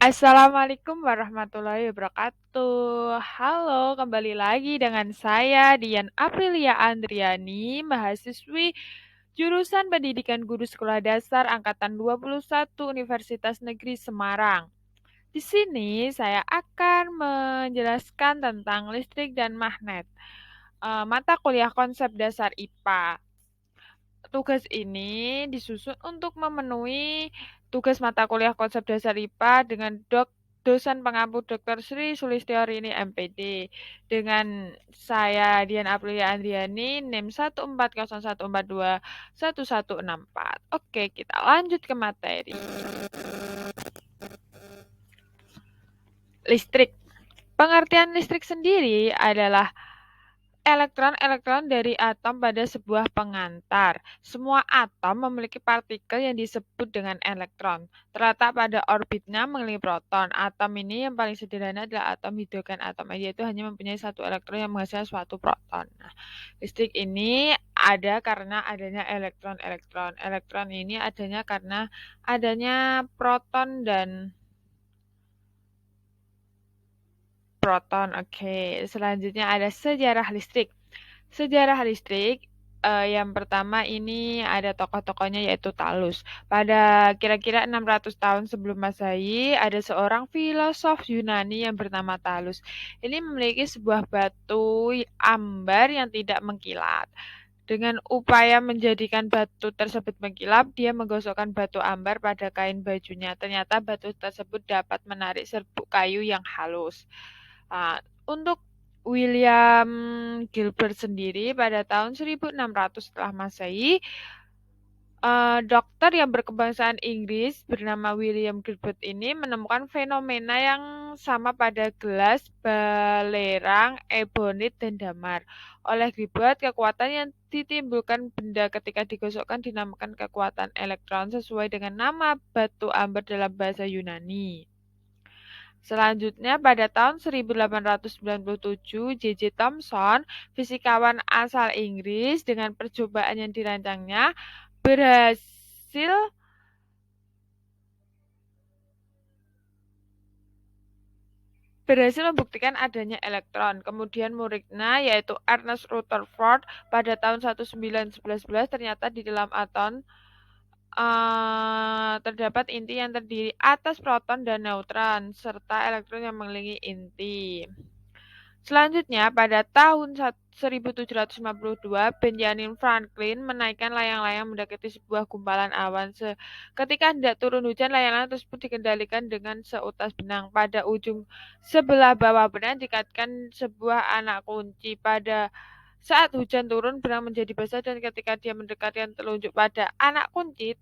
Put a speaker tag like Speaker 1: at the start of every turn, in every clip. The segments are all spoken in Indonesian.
Speaker 1: Assalamualaikum warahmatullahi wabarakatuh. Halo, kembali lagi dengan saya Dian Aprilia Andriani, mahasiswi jurusan Pendidikan Guru Sekolah Dasar angkatan 21 Universitas Negeri Semarang. Di sini saya akan menjelaskan tentang listrik dan magnet. Mata kuliah konsep dasar IPA. Tugas ini disusun untuk memenuhi tugas mata kuliah konsep dasar IPA dengan dosen pengampu Dr. Sri Sulistiorini MPD. Dengan saya Dian Aprilia Andriani, NIM 14014211164. Oke, kita lanjut ke materi. Listrik. Pengertian listrik sendiri adalah elektron-elektron dari atom pada sebuah pengantar. Semua atom memiliki partikel yang disebut dengan elektron. Terletak pada orbitnya mengelilingi proton. Atom ini yang paling sederhana adalah atom hidrogen. Atom aja itu hanya mempunyai satu elektron yang menghasilkan suatu proton. Nah, listrik ini ada karena adanya elektron-elektron. Elektron ini adanya karena adanya proton dan proton. Oke, selanjutnya ada sejarah listrik. Sejarah listrik, yang pertama ini ada tokoh-tokohnya yaitu Talus. Pada kira-kira 600 tahun sebelum Masehi, ada seorang filosof Yunani yang bernama Talus. Ini memiliki sebuah batu ambar yang tidak mengkilat. Dengan upaya menjadikan batu tersebut mengkilap, dia menggosokkan batu ambar pada kain bajunya. Ternyata batu tersebut dapat menarik serbuk kayu yang halus. Untuk William Gilbert sendiri pada tahun 1600 setelah Masehi, dokter yang berkebangsaan Inggris bernama William Gilbert ini menemukan fenomena yang sama pada gelas, belerang, ebonit, dan damar. Oleh Gilbert, kekuatan yang ditimbulkan benda ketika digosokkan dinamakan kekuatan elektron sesuai dengan nama batu amber dalam bahasa Yunani. Selanjutnya, pada tahun 1897, J.J. Thomson, fisikawan asal Inggris, dengan percobaan yang dirancangnya, berhasil membuktikan adanya elektron. Kemudian muridnya, yaitu Ernest Rutherford, pada tahun 1911 ternyata di dalam atom terdapat inti yang terdiri atas proton dan neutron, serta elektron yang mengelilingi inti. Selanjutnya, pada tahun 1752, Benjamin Franklin menaikkan layang-layang mendekati sebuah gumpalan awan. Ketika hendak turun hujan, layang-layang tersebut dikendalikan dengan seutas benang. Pada ujung sebelah bawah benang dikaitkan sebuah anak kunci. Pada saat hujan turun, benang menjadi basah dan ketika dia mendekatkan telunjuk pada anak kunci,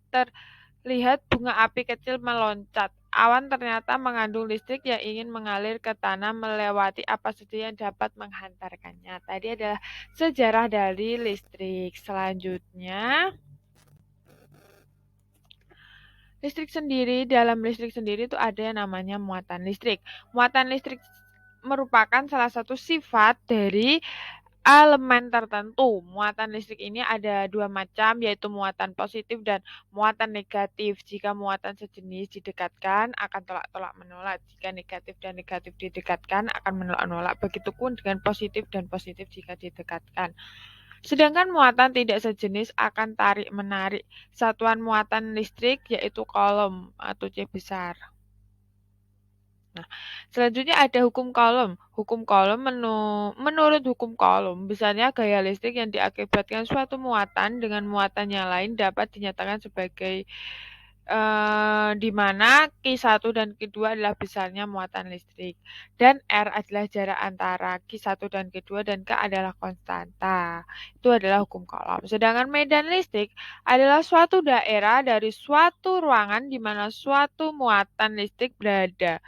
Speaker 1: lihat bunga api kecil meloncat. Awan ternyata mengandung listrik yang ingin mengalir ke tanah melewati apa saja yang dapat menghantarkannya. Tadi adalah sejarah dari listrik. Selanjutnya, dalam listrik sendiri itu ada yang namanya muatan listrik. Muatan listrik merupakan salah satu sifat dari elemen tertentu. Muatan listrik ini ada dua macam, yaitu muatan positif dan muatan negatif. Jika muatan sejenis didekatkan, akan tolak-tolak menolak. Jika negatif dan negatif didekatkan, akan menolak-nolak. Begitupun dengan positif dan positif jika didekatkan. Sedangkan muatan tidak sejenis akan tarik-menarik. Satuan muatan listrik yaitu Coulomb atau C besar. Nah, selanjutnya ada hukum Coulomb. Hukum Coulomb menurut hukum Coulomb, besarnya gaya listrik yang diakibatkan suatu muatan dengan muatan yang lain dapat dinyatakan sebagai di mana Q1 dan Q2 adalah besarnya muatan listrik. Dan R adalah jarak antara Q1 dan Q2 dan K adalah konstanta. Itu adalah hukum Coulomb. Sedangkan medan listrik adalah suatu daerah dari suatu ruangan di mana suatu muatan listrik berada.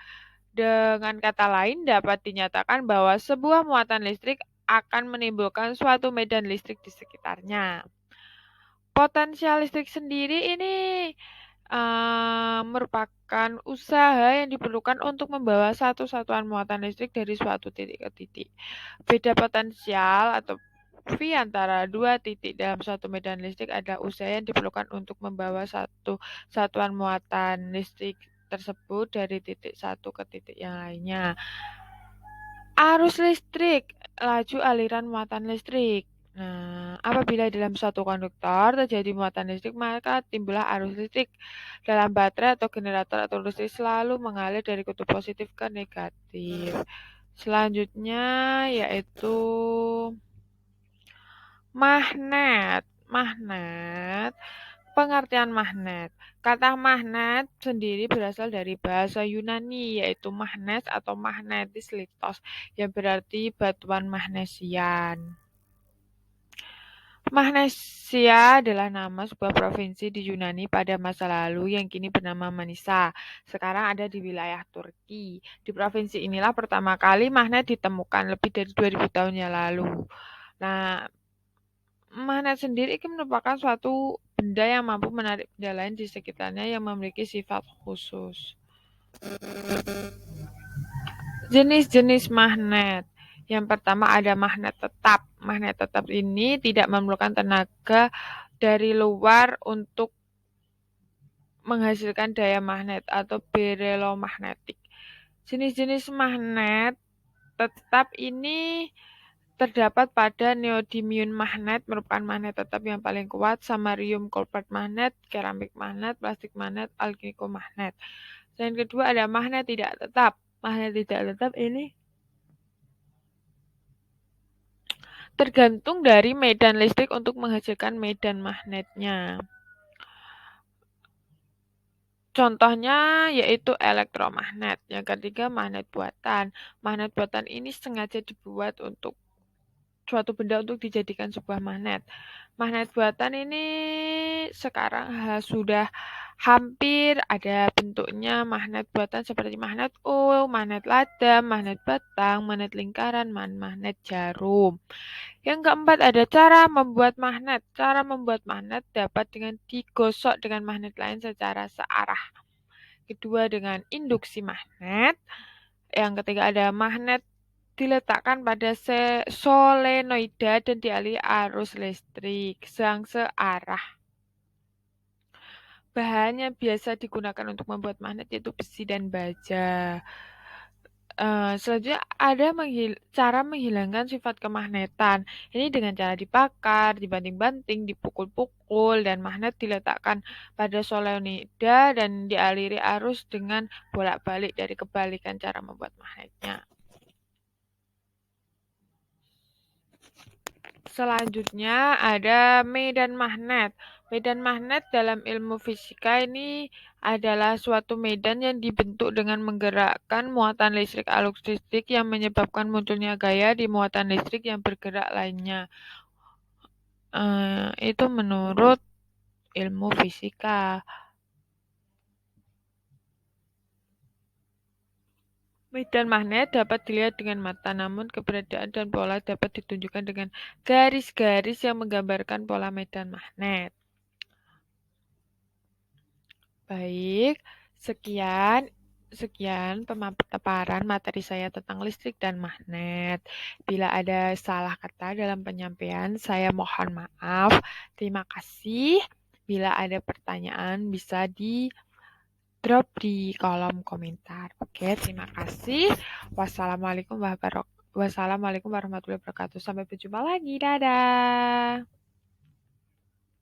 Speaker 1: Dengan kata lain, dapat dinyatakan bahwa sebuah muatan listrik akan menimbulkan suatu medan listrik di sekitarnya. Potensial listrik sendiri ini merupakan usaha yang diperlukan untuk membawa satu satuan muatan listrik dari suatu titik ke titik. Beda potensial atau V antara dua titik dalam suatu medan listrik adalah usaha yang diperlukan untuk membawa satu satuan muatan listrik tersebut dari titik satu ke titik yang lainnya. Arus listrik, laju aliran muatan listrik. Nah, apabila dalam suatu konduktor terjadi muatan listrik, maka timbullah arus listrik. Dalam baterai atau generator atau listrik selalu mengalir dari kutub positif ke negatif. Selanjutnya yaitu magnet. Magnet, pengertian magnet. Kata magnet sendiri berasal dari bahasa Yunani, yaitu magnes atau magnetis litos, yang berarti batuan magnesian. Magnesia adalah nama sebuah provinsi di Yunani pada masa lalu yang kini bernama Manisa. Sekarang ada di wilayah Turki. Di provinsi inilah pertama kali magnet ditemukan lebih dari 2000 tahun yang lalu. Nah, magnet sendiri itu merupakan suatu benda yang mampu menarik benda lain di sekitarnya yang memiliki sifat khusus. Jenis-jenis magnet. Yang pertama ada magnet tetap. Magnet tetap ini tidak memerlukan tenaga dari luar untuk menghasilkan daya magnet atau berelomagnetik. Jenis-jenis magnet tetap ini terdapat pada neodymium magnet, merupakan magnet tetap yang paling kuat, samarium cobalt magnet, keramik magnet, plastik magnet, alkylico magnet. Dan kedua ada magnet tidak tetap. Magnet tidak tetap ini tergantung dari medan listrik untuk menghasilkan medan magnetnya. Contohnya yaitu elektromagnet. Yang ketiga magnet buatan. Magnet buatan ini sengaja dibuat untuk suatu benda untuk dijadikan sebuah magnet. Magnet buatan ini sekarang sudah hampir ada bentuknya magnet buatan seperti magnet ull, magnet lada, magnet batang, magnet lingkaran, magnet jarum. Yang keempat ada cara membuat magnet. Cara membuat magnet dapat dengan digosok dengan magnet lain secara searah. Kedua dengan induksi magnet. Yang ketiga ada magnet diletakkan pada solenoida dan dialiri arus listrik yang searah. Bahan yang biasa digunakan untuk membuat magnet yaitu besi dan baja. Selanjutnya ada cara menghilangkan sifat kemagnetan. Ini dengan cara dibakar, dibanting-banting, dipukul-pukul, dan magnet diletakkan pada solenoida dan dialiri arus dengan bolak-balik dari kebalikan cara membuat magnetnya. Selanjutnya ada medan magnet. Medan magnet dalam ilmu fisika ini adalah suatu medan yang dibentuk dengan menggerakkan muatan listrik arus listrik yang menyebabkan munculnya gaya di muatan listrik yang bergerak lainnya. Itu menurut ilmu fisika. Medan magnet dapat dilihat dengan mata, namun keberadaan dan pola dapat ditunjukkan dengan garis-garis yang menggambarkan pola medan magnet. Baik, sekian pemaparan materi saya tentang listrik dan magnet. Bila ada salah kata dalam penyampaian, saya mohon maaf. Terima kasih. Bila ada pertanyaan, bisa drop di kolom komentar. Oke, terima kasih. Wassalamualaikum warahmatullahi wabarakatuh. Sampai berjumpa lagi. Dadah.